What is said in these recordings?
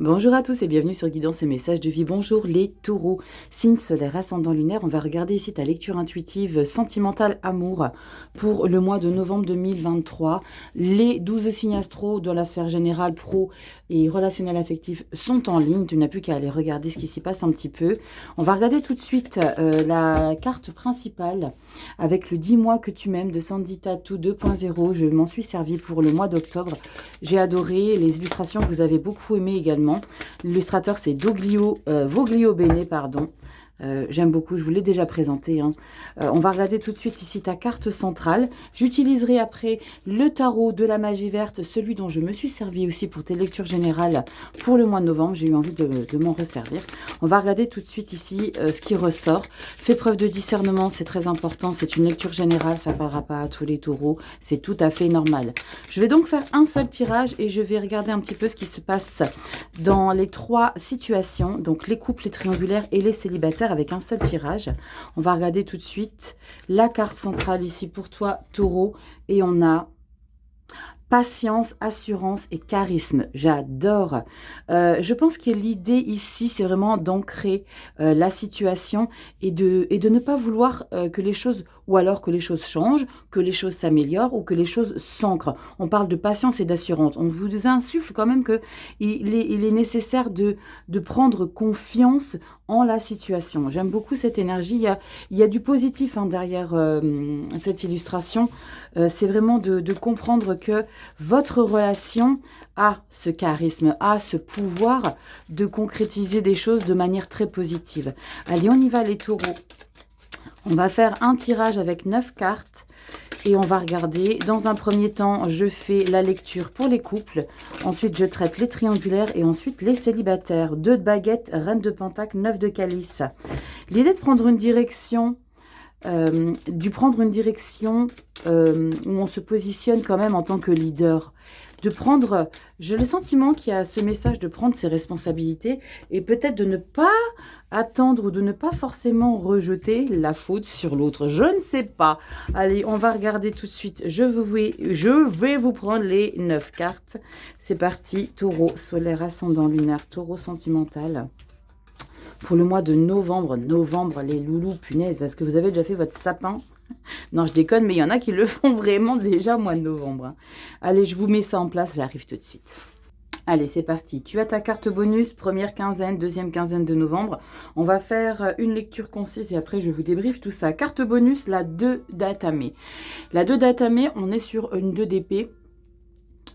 Bonjour à tous et bienvenue sur Guidance et Messages de vie. Bonjour les taureaux, signe solaire, ascendant lunaire. On va regarder ici ta lecture intuitive sentimentale amour pour le mois de novembre 2023. Les 12 signes astro dans la sphère générale, pro et relationnel affectif sont en ligne. Tu n'as plus qu'à aller regarder ce qui s'y passe un petit peu. On va regarder tout de suite la carte principale avec le 10 mois que tu m'aimes de Sandy Tattoo 2.0. Je m'en suis servi pour le mois d'octobre. J'ai adoré les illustrations, vous avez beaucoup aimé également. L'illustrateur, c'est Voglio Bene, pardon. J'aime beaucoup, je vous l'ai déjà présenté. On va regarder tout de suite ici ta carte centrale. J'utiliserai après le tarot de la magie verte, celui dont je me suis servi aussi pour tes lectures générales pour le mois de novembre. J'ai eu envie de m'en resservir. On va regarder tout de suite ici ce qui ressort. Fais preuve de discernement, c'est très important. C'est une lecture générale, ça ne parlera pas à tous les taureaux. C'est tout à fait normal. Je vais donc faire un seul tirage et je vais regarder un petit peu ce qui se passe dans les trois situations. Donc les couples, les triangulaires et les célibataires, avec un seul tirage. On va regarder tout de suite la carte centrale ici pour toi, taureau. Et on a patience, assurance et charisme. J'adore. Je pense que l'idée ici, c'est vraiment d'ancrer la situation et de ne pas vouloir que les choses, ou alors que les choses changent, que les choses s'améliorent ou que les choses s'ancrent. On parle de patience et d'assurance. On vous insuffle quand même qu'il est nécessaire de prendre confiance en la situation. J'aime beaucoup cette énergie. Il y a du positif derrière cette illustration. C'est vraiment de comprendre que votre relation a ce charisme, a ce pouvoir de concrétiser des choses de manière très positive. Allez, on y va les taureaux. On va faire un tirage avec 9 cartes. Et on va regarder, dans un premier temps, je fais la lecture pour les couples. Ensuite, je traite les triangulaires et ensuite les célibataires. 2 de baguettes, reine de pentacle, 9 de calice. L'idée de prendre une direction, où on se positionne quand même en tant que leader. J'ai le sentiment qu'il y a ce message de prendre ses responsabilités et peut-être de ne pas attendre ou de ne pas forcément rejeter la faute sur l'autre. Je ne sais pas. Allez, on va regarder tout de suite. Je vais vous prendre les 9 cartes. C'est parti. Taureau, solaire, ascendant, lunaire, taureau sentimental. Pour le mois de novembre. Novembre, les loulous, punaise. Est-ce que vous avez déjà fait votre sapin ? Non, je déconne, mais il y en a qui le font vraiment déjà au mois de novembre. Allez, je vous mets ça en place, j'arrive tout de suite. Allez, c'est parti. Tu as ta carte bonus, première quinzaine, deuxième quinzaine de novembre. On va faire une lecture concise et après je vous débriefe tout ça. Carte bonus, la 2 d'Atame. La 2 d'Atame, on est sur une 2 d'épée.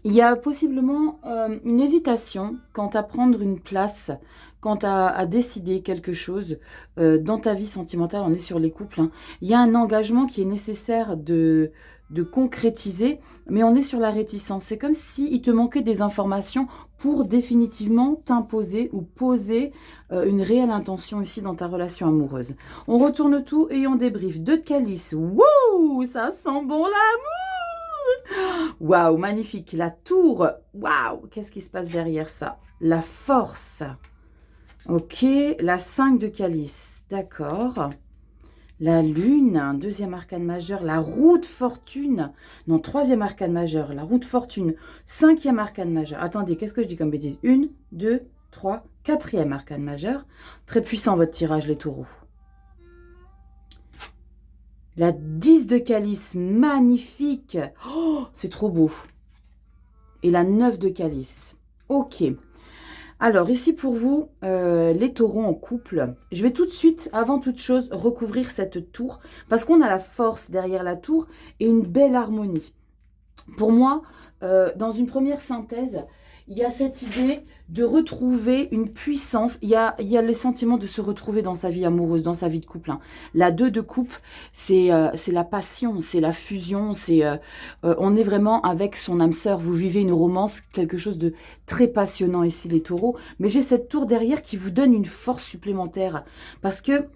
Il y a possiblement une hésitation quant à prendre une place, quant à décider quelque chose dans ta vie sentimentale. On est sur les couples. Il y a un engagement qui est nécessaire de concrétiser, mais on est sur la réticence. C'est comme s'il te manquait des informations pour définitivement t'imposer ou poser une réelle intention ici dans ta relation amoureuse. On retourne tout et on débriefe. 2 de calice. Wouh, ça sent bon l'amour! Waouh, magnifique. La tour. Waouh, qu'est-ce qui se passe derrière ça? La force. Ok, la 5 de calice. D'accord. La lune, deuxième arcane majeur. La roue de fortune. Non, troisième arcane majeur. La roue de fortune. Cinquième arcane majeur. Attendez, qu'est-ce que je dis comme bêtise? 1, 2, 3, quatrième arcane majeur. Très puissant votre tirage, les taureaux. La 10 de calice, magnifique. Oh, c'est trop beau. Et la 9 de calice. Ok. Alors, ici pour vous, les taureaux en couple, je vais tout de suite, avant toute chose, recouvrir cette tour. Parce qu'on a la force derrière la tour et une belle harmonie. Pour moi, dans une première synthèse, il y a cette idée de retrouver une puissance. Il y a les sentiments de se retrouver dans sa vie amoureuse, dans sa vie de couple. La 2 de coupe, c'est la passion, c'est la fusion. On est vraiment avec son âme sœur. Vous vivez une romance, quelque chose de très passionnant ici, les taureaux. Mais j'ai cette tour derrière qui vous donne une force supplémentaire. Parce que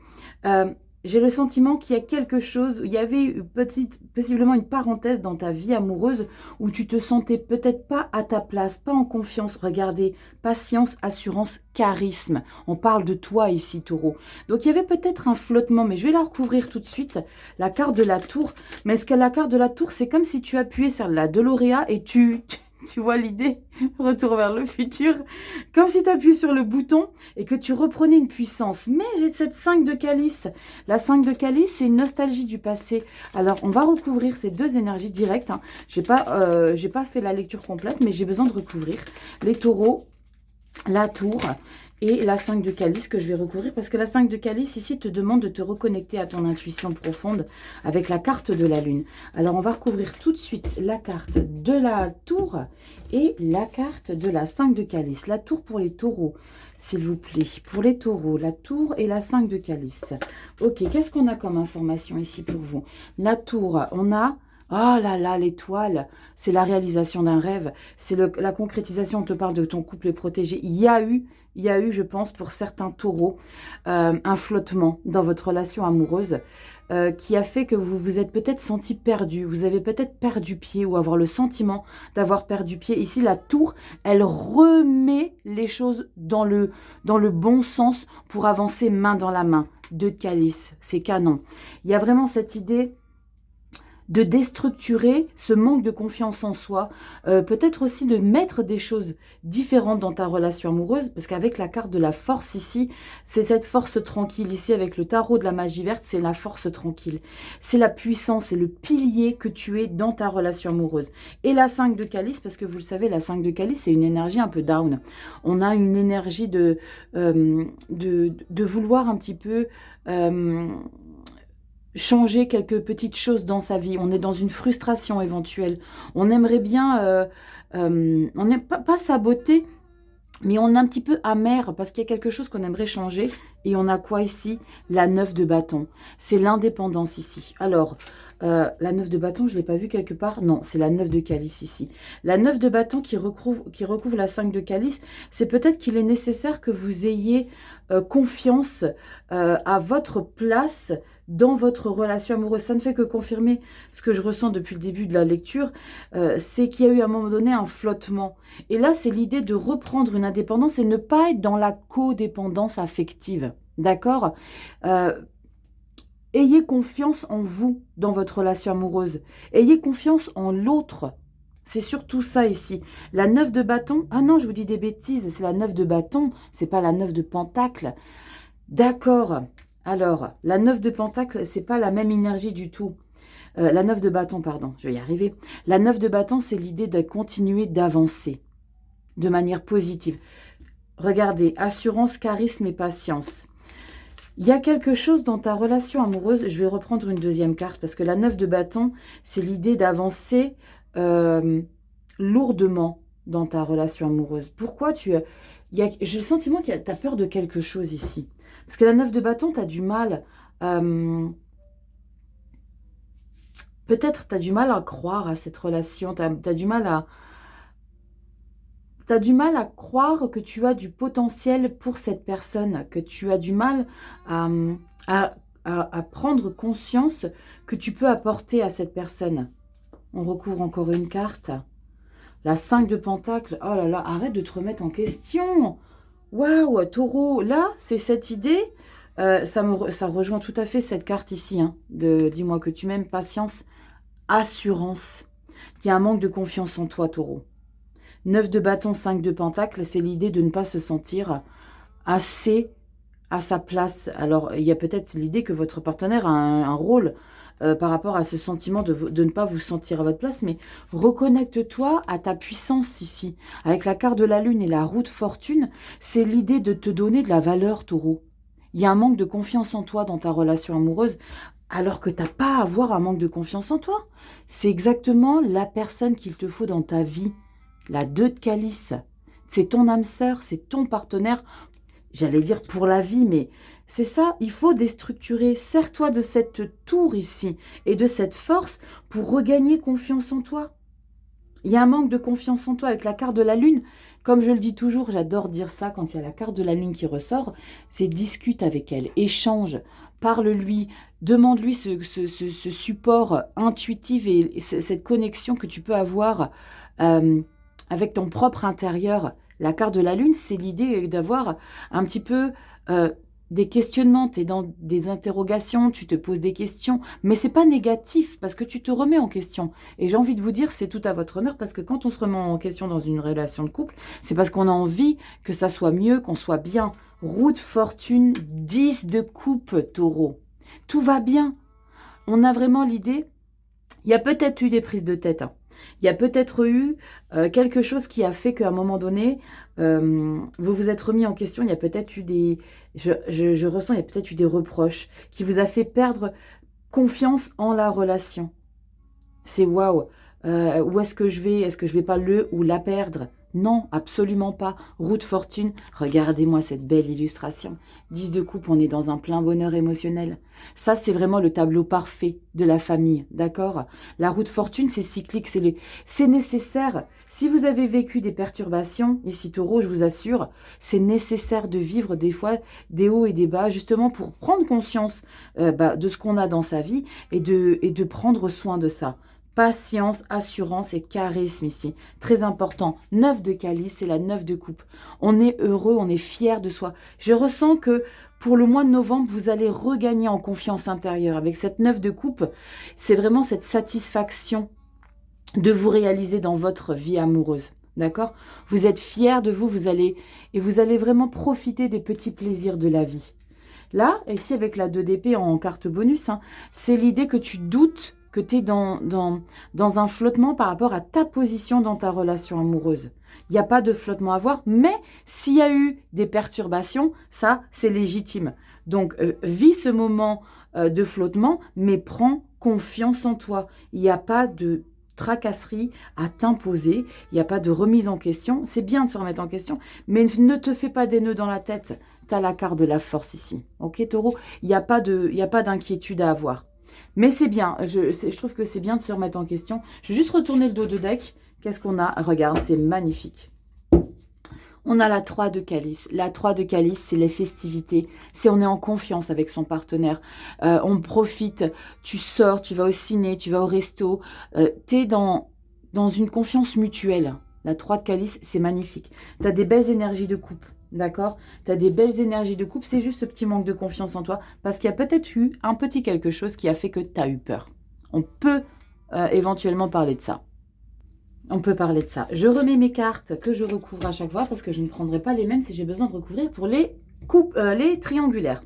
j'ai le sentiment qu'il y a quelque chose, il y avait possiblement une parenthèse dans ta vie amoureuse où tu te sentais peut-être pas à ta place, pas en confiance. Regardez, patience, assurance, charisme. On parle de toi ici, taureau. Donc, il y avait peut-être un flottement, mais je vais la recouvrir tout de suite. La carte de la tour. Mais est-ce que la carte de la tour, c'est comme si tu appuyais sur la Doloréa et tu Tu vois l'idée? Retour vers le futur. Comme si tu appuies sur le bouton et que tu reprenais une puissance. Mais j'ai cette 5 de calice. La 5 de calice, c'est une nostalgie du passé. Alors, on va recouvrir ces deux énergies directes. Hein. J'ai pas fait la lecture complète, mais j'ai besoin de recouvrir. Les taureaux, la tour et la 5 de calice que je vais recouvrir. Parce que la 5 de calice, ici, te demande de te reconnecter à ton intuition profonde avec la carte de la lune. Alors, on va recouvrir tout de suite la carte de la tour et la carte de la 5 de calice. La tour pour les taureaux, s'il vous plaît. Pour les taureaux, la tour et la 5 de calice. Ok, qu'est-ce qu'on a comme information ici pour vous? La tour, on a... Oh là là, l'étoile, c'est la réalisation d'un rêve, c'est la concrétisation, on te parle de ton couple protégé. Il y a eu, je pense, pour certains taureaux, un flottement dans votre relation amoureuse qui a fait que vous vous êtes peut-être senti perdu. Vous avez peut-être perdu pied ou avoir le sentiment d'avoir perdu pied. Ici, la tour, elle remet les choses dans le bon sens pour avancer main dans la main. Deux de calice, c'est canon. Il y a vraiment cette idée de déstructurer ce manque de confiance en soi, peut-être aussi de mettre des choses différentes dans ta relation amoureuse, parce qu'avec la carte de la force ici, c'est cette force tranquille. Ici, avec le tarot de la magie verte, c'est la force tranquille. C'est la puissance, c'est le pilier que tu es dans ta relation amoureuse. Et la 5 de calice, parce que vous le savez, la 5 de calice, c'est une énergie un peu down. On a une énergie de vouloir un petit peu... changer quelques petites choses dans sa vie. On est dans une frustration éventuelle. On aimerait bien, on n'aime pas saboter, mais on est un petit peu amer parce qu'il y a quelque chose qu'on aimerait changer. Et on a quoi ici? La 9 de bâton. C'est l'indépendance ici. Alors, la 9 de bâton, je ne l'ai pas vue quelque part. Non, c'est la 9 de calice ici. La 9 de bâton qui recouvre la 5 de calice, c'est peut-être qu'il est nécessaire que vous ayez confiance à votre place dans votre relation amoureuse. Ça ne fait que confirmer ce que je ressens depuis le début de la lecture, c'est qu'il y a eu à un moment donné un flottement. Et là, c'est l'idée de reprendre une indépendance et ne pas être dans la codépendance affective. D'accord? Ayez confiance en vous dans votre relation amoureuse. Ayez confiance en l'autre. C'est surtout ça ici. La 9 de bâton. Ah non, je vous dis des bêtises. C'est la 9 de bâton. C'est pas la 9 de pentacle. D'accord. Alors, la 9 de pentacle, c'est pas la même énergie du tout. La 9 de bâton, pardon. Je vais y arriver. La 9 de bâton, c'est l'idée de continuer d'avancer de manière positive. Regardez, assurance, charisme et patience. Il y a quelque chose dans ta relation amoureuse, je vais reprendre une deuxième carte, parce que la 9 de bâton, c'est l'idée d'avancer lourdement dans ta relation amoureuse. Pourquoi j'ai le sentiment que tu as peur de quelque chose ici. Parce que la 9 de bâton, tu as du mal... peut-être tu as du mal à croire à cette relation, tu as du mal à... Tu as du mal à croire que tu as du potentiel pour cette personne, que tu as du mal à prendre conscience que tu peux apporter à cette personne. On recouvre encore une carte. La 5 de pentacle. Oh là là, arrête de te remettre en question. Waouh, taureau. Là, c'est cette idée. Ça rejoint tout à fait cette carte ici. Hein, de dis-moi que tu m'aimes, patience, assurance. Il y a un manque de confiance en toi, taureau. 9 de bâton, 5 de pentacle, c'est l'idée de ne pas se sentir assez à sa place. Alors, il y a peut-être l'idée que votre partenaire a un rôle par rapport à ce sentiment de ne pas vous sentir à votre place, mais reconnecte-toi à ta puissance ici. Avec la carte de la lune et la roue de fortune, c'est l'idée de te donner de la valeur, taureau. Il y a un manque de confiance en toi dans ta relation amoureuse, alors que tu n'as pas à avoir un manque de confiance en toi. C'est exactement la personne qu'il te faut dans ta vie. La 2 de calice, c'est ton âme sœur, c'est ton partenaire, j'allais dire pour la vie, mais c'est ça, il faut déstructurer. Sers-toi de cette tour ici et de cette force pour regagner confiance en toi. Il y a un manque de confiance en toi avec la carte de la lune. Comme je le dis toujours, j'adore dire ça quand il y a la carte de la lune qui ressort, c'est discute avec elle, échange, parle-lui, demande-lui ce support intuitif et cette connexion que tu peux avoir avec ton propre intérieur. La carte de la lune, c'est l'idée d'avoir un petit peu des questionnements, tu es dans des interrogations, tu te poses des questions, mais c'est pas négatif parce que tu te remets en question. Et j'ai envie de vous dire, c'est tout à votre honneur parce que quand on se remet en question dans une relation de couple, c'est parce qu'on a envie que ça soit mieux, qu'on soit bien. Roue de fortune, 10 de coupe, taureau. Tout va bien. On a vraiment l'idée, il y a peut-être eu des prises de tête, hein. Il y a peut-être eu quelque chose qui a fait qu'à un moment donné, vous vous êtes remis en question. Il y a peut-être eu des... Je ressens, il y a peut-être eu des reproches qui vous a fait perdre confiance en la relation. C'est waouh. Où est-ce que je vais? Est-ce que je vais pas le ou la perdre? Non, absolument pas. Roue de fortune, regardez-moi cette belle illustration. 10 de coupe, on est dans un plein bonheur émotionnel. Ça, c'est vraiment le tableau parfait de la famille, d'accord? La roue de fortune, c'est cyclique, c'est nécessaire. Si vous avez vécu des perturbations, ici taureau, je vous assure, c'est nécessaire de vivre des fois des hauts et des bas, justement pour prendre conscience de ce qu'on a dans sa vie et de prendre soin de ça. Patience, assurance et charisme ici. Très important. 9 de calice, c'est la 9 de coupe. On est heureux, on est fier de soi. Je ressens que pour le mois de novembre, vous allez regagner en confiance intérieure. Avec cette 9 de coupe, c'est vraiment cette satisfaction de vous réaliser dans votre vie amoureuse. D'accord? Vous êtes fier de vous, vous allez vraiment profiter des petits plaisirs de la vie. Là, ici avec la 2 d'épée en carte bonus, hein, c'est l'idée que tu doutes que tu es dans un flottement par rapport à ta position dans ta relation amoureuse. Il n'y a pas de flottement à voir, mais s'il y a eu des perturbations, ça, c'est légitime. Donc, vis ce moment de flottement, mais prends confiance en toi. Il n'y a pas de tracasserie à t'imposer, il n'y a pas de remise en question. C'est bien de se remettre en question, mais ne te fais pas des nœuds dans la tête. Tu as la carte de la force ici. Ok, taureau? Il n'y a pas d'inquiétude à avoir. Mais c'est bien, je trouve que c'est bien de se remettre en question. Je vais juste retourner le dos de deck. Qu'est-ce qu'on a? Regarde, c'est magnifique. On a la 3 de calice. La 3 de calice, c'est les festivités. C'est on est en confiance avec son partenaire. On profite. Tu sors, tu vas au ciné, tu vas au resto. Tu es dans une confiance mutuelle. La 3 de calice, c'est magnifique. Tu as des belles énergies de couple. D'accord? Tu as des belles énergies de couple, c'est juste ce petit manque de confiance en toi, parce qu'il y a peut-être eu un petit quelque chose qui a fait que tu as eu peur. On peut éventuellement parler de ça. On peut parler de ça. Je remets mes cartes que je recouvre à chaque fois, parce que je ne prendrai pas les mêmes si j'ai besoin de recouvrir pour les triangulaires.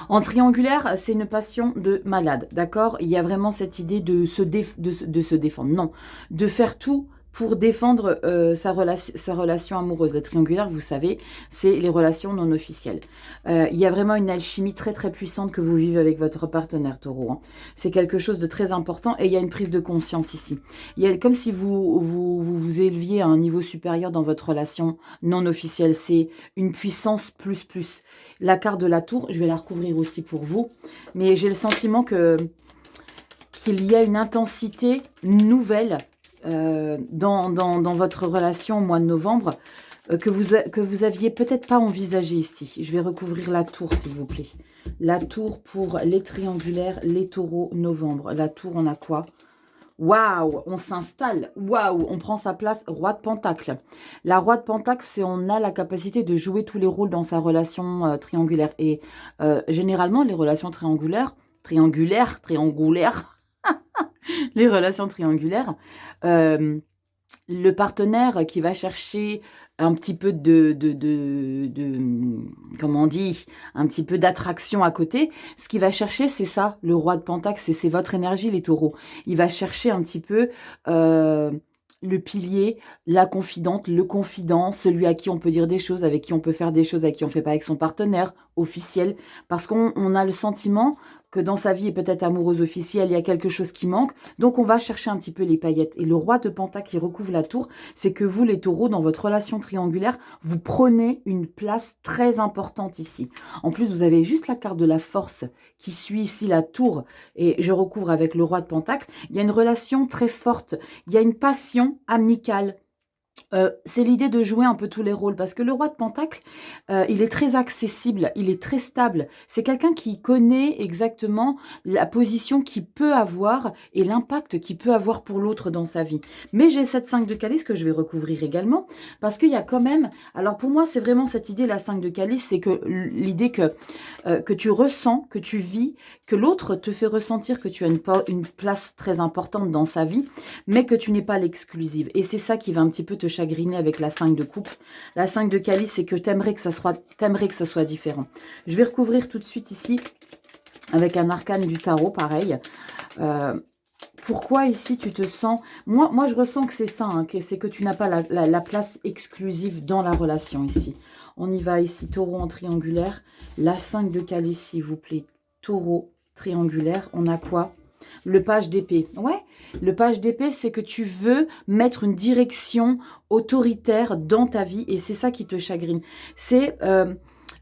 En triangulaire, c'est une passion de malade, d'accord? Il y a vraiment cette idée de se défendre. Non, de faire tout pour défendre sa relation amoureuse. La triangulaire, vous savez, c'est les relations non officielles. Il y a vraiment une alchimie très très puissante que vous vivez avec votre partenaire, taureau, hein. C'est quelque chose de très important et il y a une prise de conscience ici. Il y a comme si vous éleviez à un niveau supérieur dans votre relation non officielle. C'est une puissance plus plus. La carte de la tour, je vais la recouvrir aussi pour vous, mais j'ai le sentiment qu'il y a une intensité nouvelle dans votre relation au mois de novembre que vous aviez peut-être pas envisagé ici. Je vais recouvrir la tour, s'il vous plaît. La tour pour les triangulaires, les taureaux, novembre. La tour, on a quoi? Waouh, on s'installe. Waouh, on prend sa place, roi de pentacle. La roi de pentacle, c'est on a la capacité de jouer tous les rôles dans sa relation triangulaire. Et généralement, les relations triangulaires, les relations triangulaires, le partenaire qui va chercher un petit peu comment on dit, un petit peu d'attraction à côté, ce qu'il va chercher, c'est ça, le roi de pentacle, c'est votre énergie, les taureaux. Il va chercher un petit peu le pilier, la confidente, le confident, celui à qui on peut dire des choses, avec qui on peut faire des choses, avec qui on ne fait pas avec son partenaire officiel, parce qu'on a le sentiment que dans sa vie et peut-être amoureuse officielle, il y a quelque chose qui manque. Donc, on va chercher un petit peu les paillettes. Et le roi de pentacle qui recouvre la tour, c'est que vous, les taureaux, dans votre relation triangulaire, vous prenez une place très importante ici. En plus, vous avez juste la carte de la force qui suit ici la tour. Et je recouvre avec le roi de pentacle. Il y a une relation très forte. Il y a une passion amicale. C'est l'idée de jouer un peu tous les rôles parce que le roi de Pentacle, il est très accessible, il est très stable. C'est quelqu'un qui connaît exactement la position qu'il peut avoir et l'impact qu'il peut avoir pour l'autre dans sa vie. Mais j'ai cette 5 de calice que je vais recouvrir également parce qu'il y a quand même... Alors pour moi, c'est vraiment cette idée, la 5 de calice, c'est que l'idée que tu ressens, que tu vis, que l'autre te fait ressentir que tu as une place très importante dans sa vie, mais que tu n'es pas l'exclusive. Et c'est ça qui va un petit peu te chagriner avec la 5 de coupe. La 5 de calice, c'est que tu aimerais que ça soit différent. Je vais recouvrir tout de suite ici avec un arcane du tarot, pareil. Pourquoi ici tu te sens... Moi je ressens que c'est ça, hein, c'est que tu n'as pas la place exclusive dans la relation ici. On y va ici, taureau en triangulaire. La 5 de calice, s'il vous plaît. Taureau triangulaire. On a quoi? Le page d'épée. Ouais, le page d'épée, c'est que tu veux mettre une direction autoritaire dans ta vie et c'est ça qui te chagrine. C'est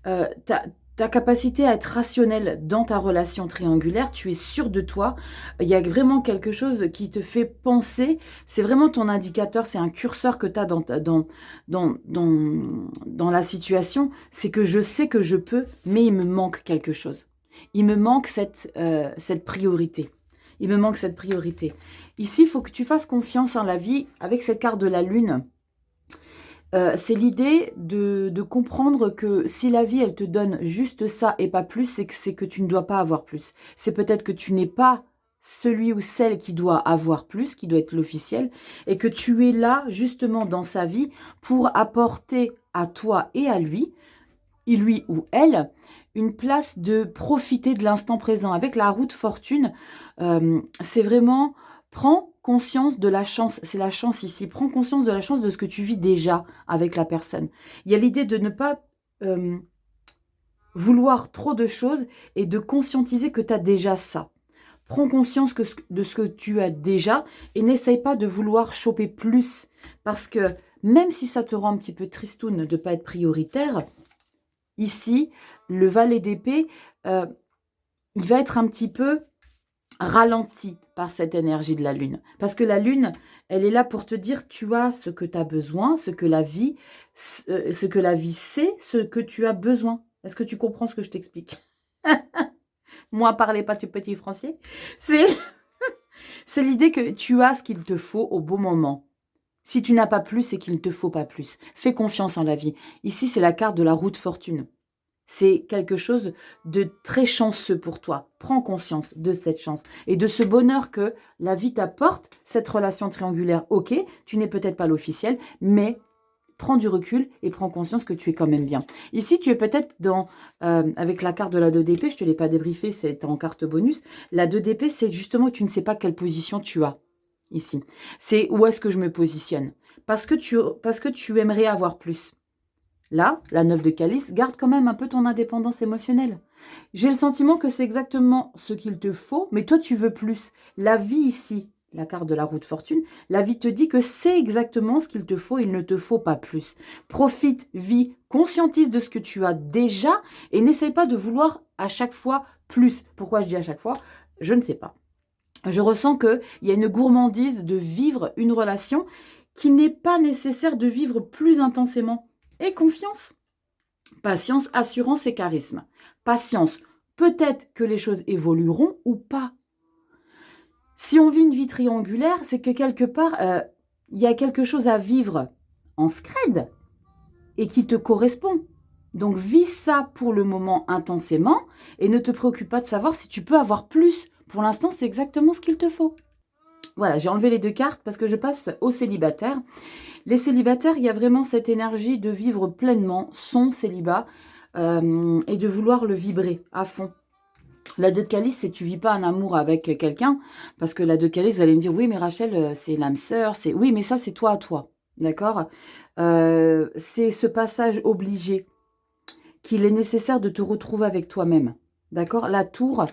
ta capacité à être rationnel dans ta relation triangulaire. Tu es sûr de toi. Il y a vraiment quelque chose qui te fait penser. C'est vraiment ton indicateur. C'est un curseur que tu as dans la situation. C'est que je sais que je peux, mais il me manque quelque chose. Il me manque cette priorité. Il me manque cette priorité. Ici, il faut que tu fasses confiance en la vie. Avec cette carte de la lune, c'est l'idée de comprendre que si la vie, elle te donne juste ça et pas plus, c'est que tu ne dois pas avoir plus. C'est peut-être que tu n'es pas celui ou celle qui doit avoir plus, qui doit être l'officiel, et que tu es là, justement, dans sa vie, pour apporter à toi et à lui ou elle, une place de profiter de l'instant présent. Avec la roue de fortune, c'est vraiment, prends conscience de la chance, c'est la chance ici, prends conscience de la chance de ce que tu vis déjà avec la personne. Il y a l'idée de ne pas vouloir trop de choses et de conscientiser que tu as déjà ça. Prends conscience de ce que tu as déjà et n'essaye pas de vouloir choper plus parce que même si ça te rend un petit peu tristoun de ne pas être prioritaire, ici, le valet d'épée, il va être un petit peu ralenti par cette énergie de la lune. Parce que la lune, elle est là pour te dire tu as ce que tu as besoin, ce que la vie sait, ce que tu as besoin. Est-ce que tu comprends ce que je t'explique? Moi, parlez pas du petit français. C'est l'idée que tu as ce qu'il te faut au bon moment. Si tu n'as pas plus, c'est qu'il ne te faut pas plus. Fais confiance en la vie. Ici, c'est la carte de la roue de fortune. C'est quelque chose de très chanceux pour toi. Prends conscience de cette chance et de ce bonheur que la vie t'apporte, cette relation triangulaire. Ok, tu n'es peut-être pas l'officiel, mais prends du recul et prends conscience que tu es quand même bien. Ici, tu es peut-être avec la carte de la 2 d'épée, je ne te l'ai pas débriefé, c'est en carte bonus. La 2 d'épée, c'est justement que tu ne sais pas quelle position tu as ici. C'est où est-ce que je me positionne. Parce que tu aimerais avoir plus. Là, la 9 de calice, garde quand même un peu ton indépendance émotionnelle. J'ai le sentiment que c'est exactement ce qu'il te faut, mais toi, tu veux plus. La vie ici, la carte de la roue de fortune, la vie te dit que c'est exactement ce qu'il te faut, il ne te faut pas plus. Profite, vis, conscientise de ce que tu as déjà et n'essaye pas de vouloir à chaque fois plus. Pourquoi je dis à chaque fois? Je ne sais pas. Je ressens qu'il y a une gourmandise de vivre une relation qui n'est pas nécessaire de vivre plus intensément. Et confiance. Patience, assurance et charisme. Patience, peut-être que les choses évolueront ou pas. Si on vit une vie triangulaire, c'est que quelque part, il y a quelque chose à vivre en scred et qui te correspond. Donc, vis ça pour le moment intensément et ne te préoccupe pas de savoir si tu peux avoir plus. Pour l'instant, c'est exactement ce qu'il te faut. Voilà, j'ai enlevé les deux cartes parce que je passe aux célibataires. Les célibataires, il y a vraiment cette énergie de vivre pleinement son célibat et de vouloir le vibrer à fond. La 2 de calice, c'est tu vis pas un amour avec quelqu'un, parce que la 2 de calice, vous allez me dire, oui, mais Rachel, c'est l'âme sœur, c'est... Oui, mais ça, c'est toi à toi, d'accord? C'est ce passage obligé qu'il est nécessaire de te retrouver avec toi-même, d'accord? La tour,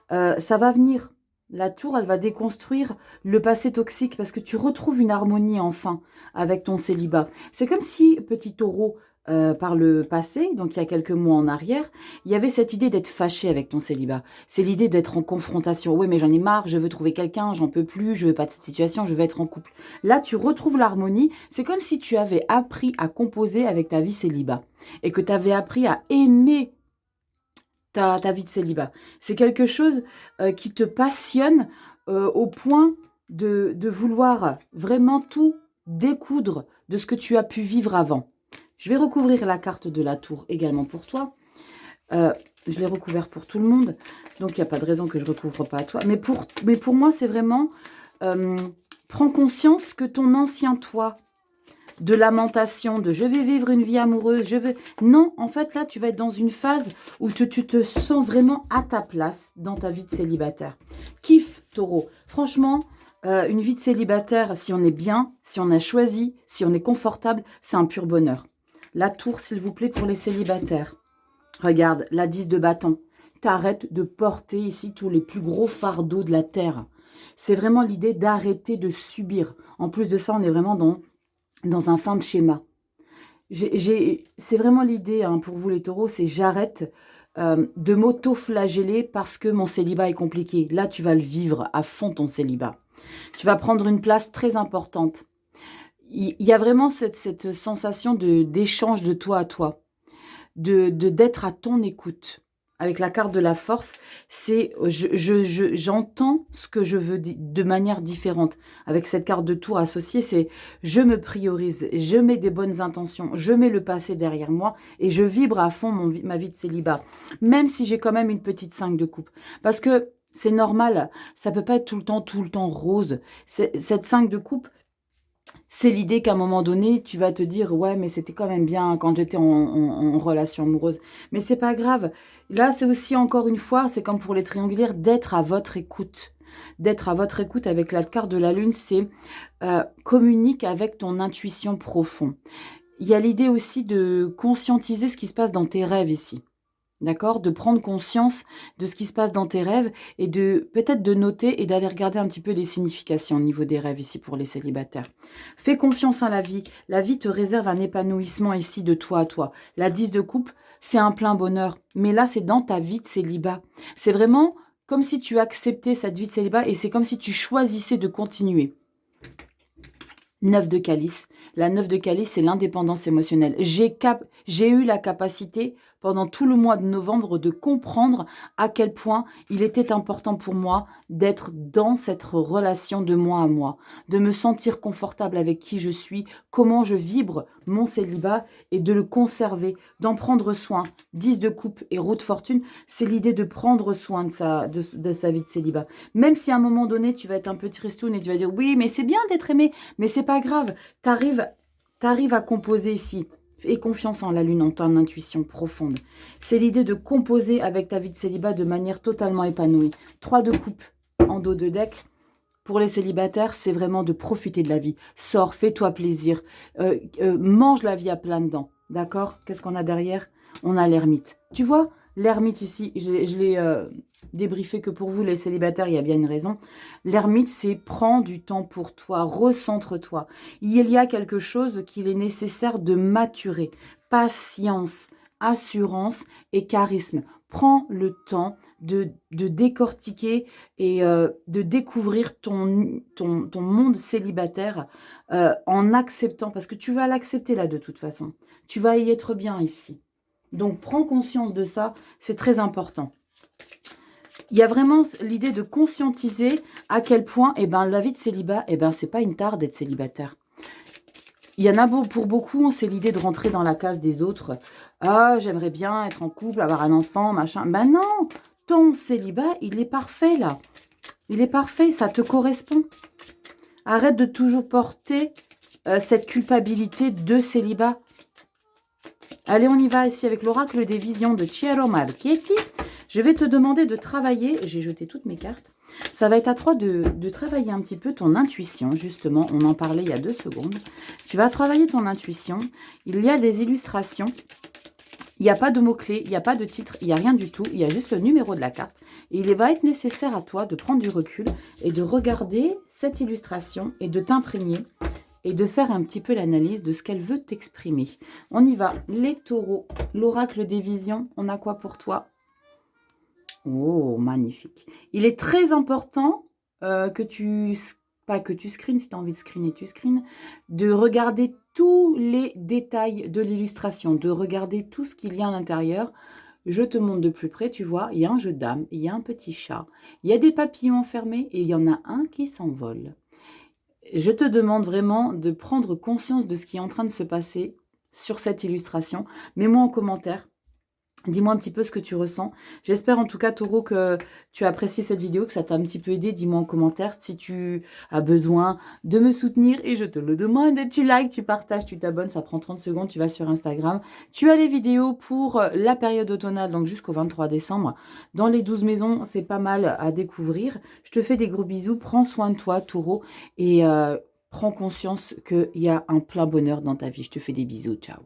ça va venir. La tour, elle va déconstruire le passé toxique parce que tu retrouves une harmonie enfin avec ton célibat. C'est comme si, petit taureau, par le passé, donc il y a quelques mois en arrière, il y avait cette idée d'être fâché avec ton célibat. C'est l'idée d'être en confrontation. Oui, mais j'en ai marre, je veux trouver quelqu'un, j'en peux plus, je veux pas de cette situation, je veux être en couple. Là, tu retrouves l'harmonie. C'est comme si tu avais appris à composer avec ta vie célibat et que tu avais appris à aimer ta vie de célibat. C'est quelque chose qui te passionne au point de vouloir vraiment tout découdre de ce que tu as pu vivre avant. Je vais recouvrir la carte de la tour également pour toi. Je l'ai recouvert pour tout le monde, donc il n'y a pas de raison que je ne recouvre pas à toi. Mais pour moi, c'est vraiment, prends conscience que ton ancien toi, de lamentation, de je vais vivre une vie amoureuse, je vais... Non, en fait, là, tu vas être dans une phase où tu te sens vraiment à ta place dans ta vie de célibataire. Kiffe, taureau. Franchement, une vie de célibataire, si on est bien, si on a choisi, si on est confortable, c'est un pur bonheur. La tour, s'il vous plaît, pour les célibataires. Regarde, la 10 de bâton. T'arrêtes de porter ici tous les plus gros fardeaux de la terre. C'est vraiment l'idée d'arrêter de subir. En plus de ça, on est vraiment dans un fin de schéma. C'est vraiment l'idée pour vous les taureaux, c'est j'arrête de m'auto-flageller parce que mon célibat est compliqué. Là, tu vas le vivre à fond, ton célibat. Tu vas prendre une place très importante. Il y a vraiment cette sensation d'échange de toi à toi, d'être à ton écoute. Avec la carte de la force, c'est j'entends ce que je veux de manière différente. Avec cette carte de tour associée, c'est je me priorise, je mets des bonnes intentions, je mets le passé derrière moi et je vibre à fond ma vie de célibat. Même si j'ai quand même une petite 5 de coupe. Parce que c'est normal, ça peut pas être tout le temps rose. Cette 5 de coupe, c'est l'idée qu'à un moment donné, tu vas te dire « Ouais, mais c'était quand même bien quand j'étais en relation amoureuse. » Mais c'est pas grave. Là, c'est aussi, encore une fois, c'est comme pour les triangulaires, d'être à votre écoute. D'être à votre écoute avec la carte de la lune, c'est communique avec ton intuition profonde. Il y a l'idée aussi de conscientiser ce qui se passe dans tes rêves ici. D'accord? De prendre conscience de ce qui se passe dans tes rêves et de peut-être de noter et d'aller regarder un petit peu les significations au niveau des rêves ici pour les célibataires. Fais confiance à la vie. La vie te réserve un épanouissement ici de toi à toi. La 10 de coupe, c'est un plein bonheur. Mais là, c'est dans ta vie de célibat. C'est vraiment comme si tu acceptais cette vie de célibat et c'est comme si tu choisissais de continuer. 9 de calice. La 9 de calice, c'est l'indépendance émotionnelle. J'ai eu la capacité, pendant tout le mois de novembre, de comprendre à quel point il était important pour moi d'être dans cette relation de moi à moi, de me sentir confortable avec qui je suis, comment je vibre mon célibat et de le conserver, d'en prendre soin. 10 de coupe et roue de fortune, c'est l'idée de prendre soin de sa vie de célibat. Même si à un moment donné, tu vas être un peu tristoun et tu vas dire « Oui, mais c'est bien d'être aimé, mais c'est pas grave. » T'arrives à composer ici. Aie confiance en la lune, en ton intuition profonde. C'est l'idée de composer avec ta vie de célibat de manière totalement épanouie. 3 de coupe en dos de deck. Pour les célibataires, c'est vraiment de profiter de la vie. Sors, fais-toi plaisir. Mange la vie à plein dents. D'accord? Qu'est-ce qu'on a derrière? On a l'ermite. Tu vois? L'ermite ici, je l'ai débriefé que pour vous, les célibataires, il y a bien une raison. L'ermite, c'est prends du temps pour toi, recentre-toi. Il y a quelque chose qu'il est nécessaire de maturer. Patience, assurance et charisme. Prends le temps de décortiquer et de découvrir ton monde célibataire en acceptant, parce que tu vas l'accepter là de toute façon. Tu vas y être bien ici. Donc, prends conscience de ça, c'est très important. Il y a vraiment l'idée de conscientiser à quel point la vie de célibat, c'est pas une tare d'être célibataire. Il y en a pour beaucoup, c'est l'idée de rentrer dans la case des autres. Ah, j'aimerais bien être en couple, avoir un enfant, machin. Ben non, ton célibat, il est parfait là. Il est parfait, ça te correspond. Arrête de toujours porter cette culpabilité de célibat. Allez, on y va ici avec l'oracle des visions de Chiaro Marchetti. Je vais te demander de travailler, j'ai jeté toutes mes cartes, ça va être à toi de travailler un petit peu ton intuition, justement, on en parlait il y a 2 secondes. Tu vas travailler ton intuition, il y a des illustrations, il n'y a pas de mots-clés, il n'y a pas de titre, il n'y a rien du tout, il y a juste le numéro de la carte. Et il va être nécessaire à toi de prendre du recul et de regarder cette illustration et de t'imprégner et de faire un petit peu l'analyse de ce qu'elle veut t'exprimer. On y va. Les taureaux, l'oracle des visions, on a quoi pour toi? Oh, magnifique. Il est très important que tu, pas que tu screens, si tu as envie de screener, tu screens, de regarder tous les détails de l'illustration, de regarder tout ce qu'il y a à l'intérieur. Je te montre de plus près, tu vois, il y a un jeu de dames, il y a un petit chat, il y a des papillons enfermés et il y en a un qui s'envole. Je te demande vraiment de prendre conscience de ce qui est en train de se passer sur cette illustration. Mets-moi en commentaire. Dis-moi un petit peu ce que tu ressens. J'espère en tout cas, Taureau, que tu as apprécié cette vidéo, que ça t'a un petit peu aidé. Dis-moi en commentaire si tu as besoin de me soutenir et je te le demande. Tu likes, tu partages, tu t'abonnes, ça prend 30 secondes. Tu vas sur Instagram. Tu as les vidéos pour la période automnale, donc jusqu'au 23 décembre. Dans les 12 maisons, c'est pas mal à découvrir. Je te fais des gros bisous. Prends soin de toi, Taureau, et prends conscience qu'il y a un plein bonheur dans ta vie. Je te fais des bisous. Ciao.